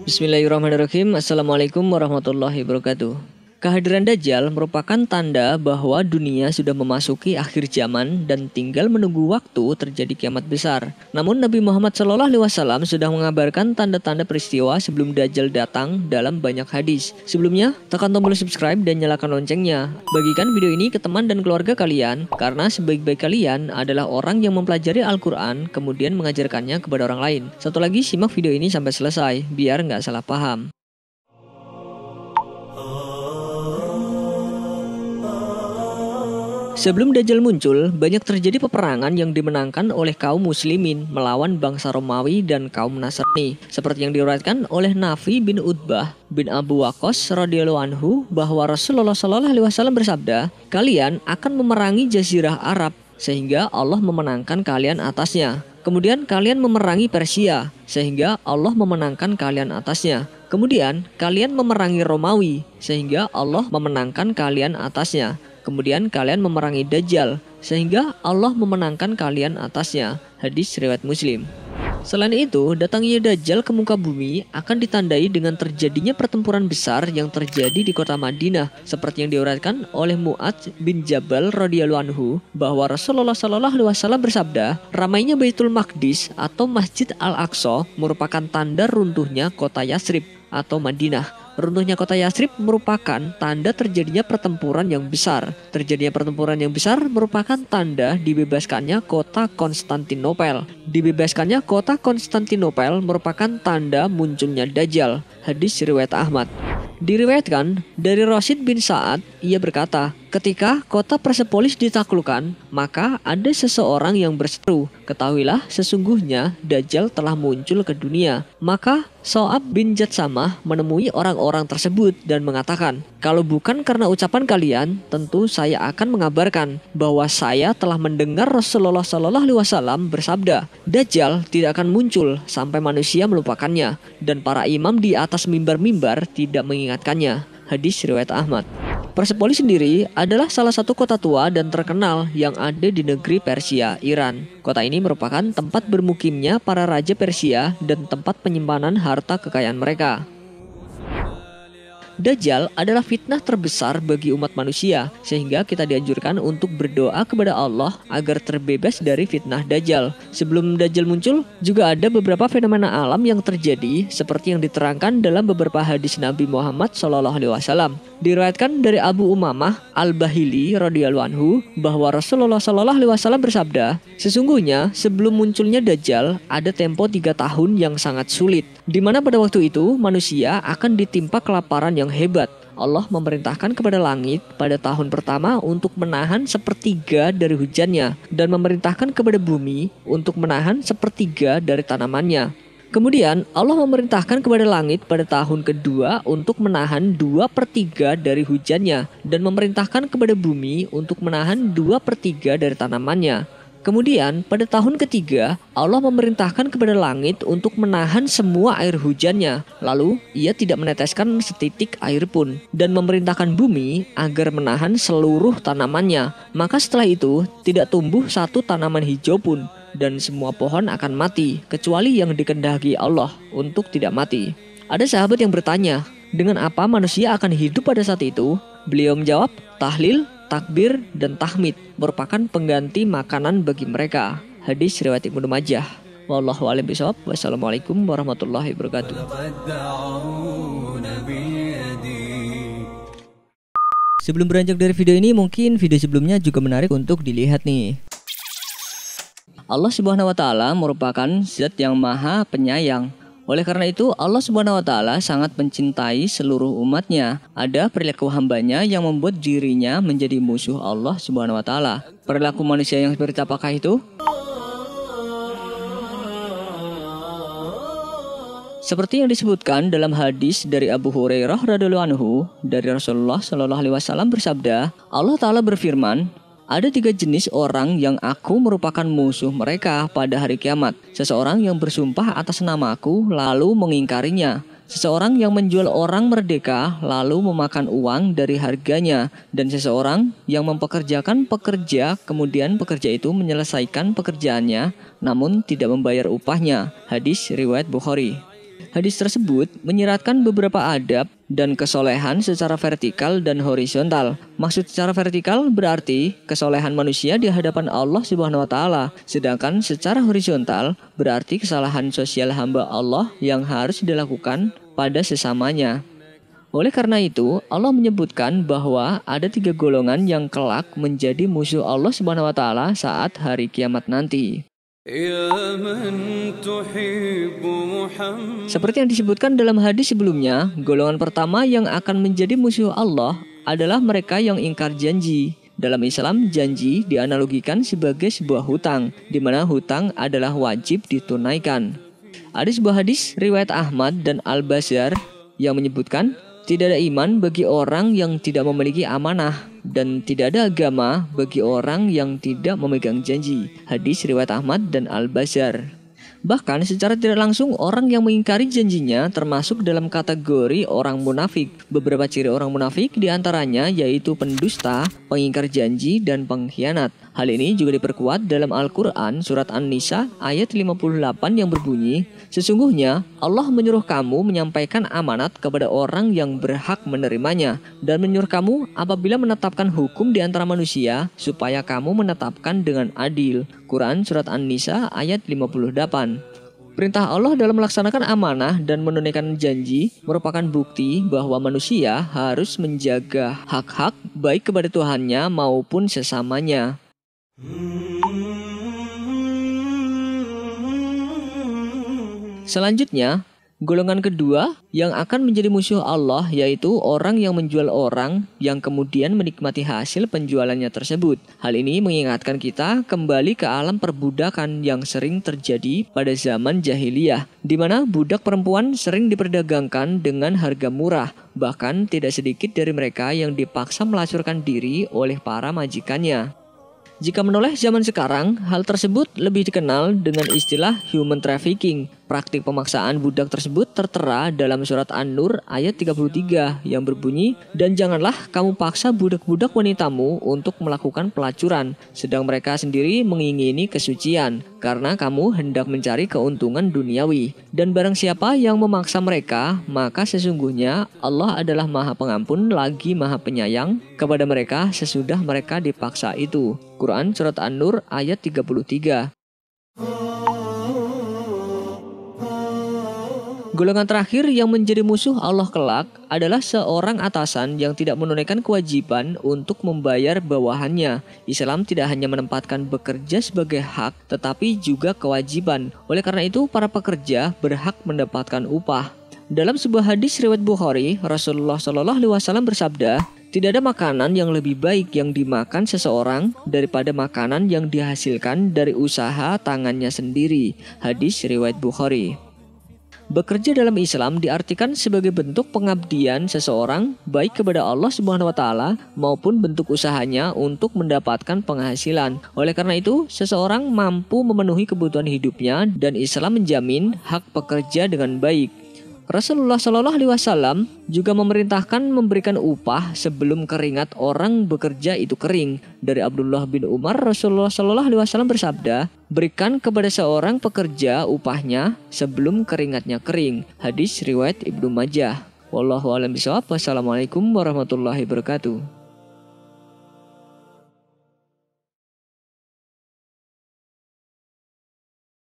Bismillahirrahmanirrahim. Assalamualaikum warahmatullahi wabarakatuh. Kehadiran Dajjal merupakan tanda bahwa dunia sudah memasuki akhir zaman dan tinggal menunggu waktu terjadi kiamat besar. Namun Nabi Muhammad SAW sudah mengabarkan tanda-tanda peristiwa sebelum Dajjal datang dalam banyak hadis. Sebelumnya, tekan tombol subscribe dan nyalakan loncengnya. Bagikan video ini ke teman dan keluarga kalian, karena sebaik-baik kalian adalah orang yang mempelajari Al-Quran kemudian mengajarkannya kepada orang lain. Satu lagi, simak video ini sampai selesai, biar nggak salah paham. Sebelum Dajjal muncul, banyak terjadi peperangan yang dimenangkan oleh kaum muslimin melawan bangsa Romawi dan kaum Nasrani. Seperti yang diriwayatkan oleh Nafi bin Utbah bin Abu Waqqas radhiyallahu anhu bahwa Rasulullah SAW bersabda, "Kalian akan memerangi jazirah Arab sehingga Allah memenangkan kalian atasnya. Kemudian kalian memerangi Persia sehingga Allah memenangkan kalian atasnya. Kemudian kalian memerangi Romawi sehingga Allah memenangkan kalian atasnya. Kemudian kalian memerangi Dajjal sehingga Allah memenangkan kalian atasnya." Hadis riwayat Muslim. Selain itu, datangnya Dajjal ke muka bumi akan ditandai dengan terjadinya pertempuran besar yang terjadi di kota Madinah, seperti yang diuraikan oleh Mu'adz bin Jabal radhiyallahu anhu bahwa Rasulullah SAW bersabda, "Ramainya Baitul Maqdis atau Masjid Al-Aqsa merupakan tanda runtuhnya kota Yatsrib atau Madinah." Runtuhnya kota Yatsrib merupakan tanda terjadinya pertempuran yang besar. Terjadinya pertempuran yang besar merupakan tanda dibebaskannya kota Konstantinopel. Dibebaskannya kota Konstantinopel merupakan tanda munculnya Dajjal. Hadis riwayat Ahmad. Diriwayatkan dari Rasyid bin Sa'ad, ia berkata, "Ketika kota Persepolis ditaklukkan, maka ada seseorang yang berseru, 'Ketahuilah sesungguhnya Dajjal telah muncul ke dunia.' Maka So'ab bin Jatsamah menemui orang-orang tersebut dan mengatakan, 'Kalau bukan karena ucapan kalian, tentu saya akan mengabarkan bahwa saya telah mendengar Rasulullah SAW bersabda, Dajjal tidak akan muncul sampai manusia melupakannya, dan para imam di atas mimbar-mimbar tidak mengingatkannya.' Hadis riwayat Ahmad. Persepolis sendiri adalah salah satu kota tua dan terkenal yang ada di negeri Persia, Iran. Kota ini merupakan tempat bermukimnya para raja Persia dan tempat penyimpanan harta kekayaan mereka. Dajjal adalah fitnah terbesar bagi umat manusia, sehingga kita dianjurkan untuk berdoa kepada Allah agar terbebas dari fitnah Dajjal. Sebelum Dajjal muncul, juga ada beberapa fenomena alam yang terjadi seperti yang diterangkan dalam beberapa hadis Nabi Muhammad SAW. Diriwayatkan dari Abu Umamah Al-Bahili radhiyallahu anhu bahwa Rasulullah SAW bersabda, "Sesungguhnya sebelum munculnya Dajjal ada tempo 3 tahun yang sangat sulit, di mana pada waktu itu manusia akan ditimpa kelaparan yang hebat. Allah memerintahkan kepada langit pada tahun pertama untuk menahan 1/3 dari hujannya, dan memerintahkan kepada bumi untuk menahan 1/3 dari tanamannya. Kemudian Allah memerintahkan kepada langit pada tahun kedua untuk menahan 2/3 dari hujannya, dan memerintahkan kepada bumi untuk menahan 2/3 dari tanamannya. Kemudian pada tahun ketiga Allah memerintahkan kepada langit untuk menahan semua air hujannya, lalu ia tidak meneteskan setitik air pun, dan memerintahkan bumi agar menahan seluruh tanamannya. Maka setelah itu tidak tumbuh satu tanaman hijau pun, dan semua pohon akan mati kecuali yang dikehendaki Allah untuk tidak mati." Ada sahabat yang bertanya, dengan apa manusia akan hidup pada saat itu? Beliau menjawab, tahlil, takbir, dan tahmid merupakan pengganti makanan bagi mereka. Hadis riwayat Ibnu Majah. Wallahu a'lam bishawab. Wassalamualaikum warahmatullahi wabarakatuh. Sebelum beranjak dari video ini, mungkin video sebelumnya juga menarik untuk dilihat nih. Allah Subhanahu wa Ta'ala merupakan zat yang maha penyayang. Oleh karena itu, Allah Subhanahu wa Ta'ala sangat mencintai seluruh umatnya. Ada perilaku hambanya yang membuat dirinya menjadi musuh Allah Subhanahu wa Ta'ala. Perilaku manusia yang seperti apakah itu? Seperti yang disebutkan dalam hadis dari Abu Hurairah radhiyallahu anhu, dari Rasulullah SAW bersabda, Allah Ta'ala berfirman, "Ada 3 jenis orang yang aku merupakan musuh mereka pada hari kiamat. Seseorang yang bersumpah atas namaku lalu mengingkarinya. Seseorang yang menjual orang merdeka lalu memakan uang dari harganya, dan seseorang yang mempekerjakan pekerja kemudian pekerja itu menyelesaikan pekerjaannya namun tidak membayar upahnya. Hadis riwayat Bukhari. Hadis tersebut menyiratkan beberapa adab dan kesolehan secara vertikal dan horizontal. Maksud secara vertikal berarti kesolehan manusia di hadapan Allah Subhanahu wa taala, sedangkan secara horizontal berarti kesalahan sosial hamba Allah yang harus dilakukan pada sesamanya. Oleh karena itu, Allah menyebutkan bahwa ada 3 golongan yang kelak menjadi musuh Allah Subhanahu wa taala saat hari kiamat nanti. Seperti yang disebutkan dalam hadis sebelumnya, golongan pertama yang akan menjadi musuh Allah adalah mereka yang ingkar janji. Dalam Islam, janji dianalogikan sebagai sebuah hutang, di mana hutang adalah wajib ditunaikan. Ada sebuah hadis riwayat Ahmad dan Al-Bazzar yang menyebutkan, tidak ada iman bagi orang yang tidak memiliki amanah, dan tidak ada agama bagi orang yang tidak memegang janji. Hadis riwayat Ahmad dan Al-Bazzar. Bahkan secara tidak langsung orang yang mengingkari janjinya termasuk dalam kategori orang munafik. Beberapa ciri orang munafik diantaranya yaitu pendusta, pengingkar janji, dan pengkhianat. Hal ini juga diperkuat dalam Al-Quran surat An-Nisa ayat 58 yang berbunyi, sesungguhnya Allah menyuruh kamu menyampaikan amanat kepada orang yang berhak menerimanya, dan menyuruh kamu apabila menetapkan hukum di antara manusia supaya kamu menetapkan dengan adil. Quran surat An-Nisa ayat 58. Perintah Allah dalam melaksanakan amanah dan menunaikan janji merupakan bukti bahwa manusia harus menjaga hak-hak baik kepada Tuhannya maupun sesamanya. Selanjutnya, golongan kedua yang akan menjadi musuh Allah yaitu orang yang menjual orang yang kemudian menikmati hasil penjualannya tersebut. Hal ini mengingatkan kita kembali ke alam perbudakan yang sering terjadi pada zaman jahiliyah, di mana budak perempuan sering diperdagangkan dengan harga murah. Bahkan tidak sedikit dari mereka yang dipaksa melacurkan diri oleh para majikannya. Jika menoleh zaman sekarang, hal tersebut lebih dikenal dengan istilah human trafficking. Praktik pemaksaan budak tersebut tertera dalam surat An-Nur ayat 33 yang berbunyi, dan janganlah kamu paksa budak-budak wanitamu untuk melakukan pelacuran, sedang mereka sendiri mengingini kesucian, karena kamu hendak mencari keuntungan duniawi. Dan barang siapa yang memaksa mereka, maka sesungguhnya Allah adalah Maha Pengampun lagi Maha Penyayang kepada mereka sesudah mereka dipaksa itu. Quran surat An-Nur ayat 33. Golongan terakhir yang menjadi musuh Allah kelak adalah seorang atasan yang tidak menunaikan kewajiban untuk membayar bawahannya. Islam tidak hanya menempatkan bekerja sebagai hak, tetapi juga kewajiban. Oleh karena itu, para pekerja berhak mendapatkan upah. Dalam sebuah hadis riwayat Bukhari, Rasulullah SAW bersabda, tidak ada makanan yang lebih baik yang dimakan seseorang daripada makanan yang dihasilkan dari usaha tangannya sendiri. Hadis riwayat Bukhari. Bekerja dalam Islam diartikan sebagai bentuk pengabdian seseorang baik kepada Allah Subhanahu wa taala maupun bentuk usahanya untuk mendapatkan penghasilan. Oleh karena itu, seseorang mampu memenuhi kebutuhan hidupnya dan Islam menjamin hak pekerja dengan baik. Rasulullah SAW juga memerintahkan memberikan upah sebelum keringat orang bekerja itu kering. Dari Abdullah bin Umar, Rasulullah SAW bersabda, berikan kepada seorang pekerja upahnya sebelum keringatnya kering. Hadis riwayat Ibnu Majah. Wallahu a'lam bishawab. Wassalamualaikum warahmatullahi wabarakatuh.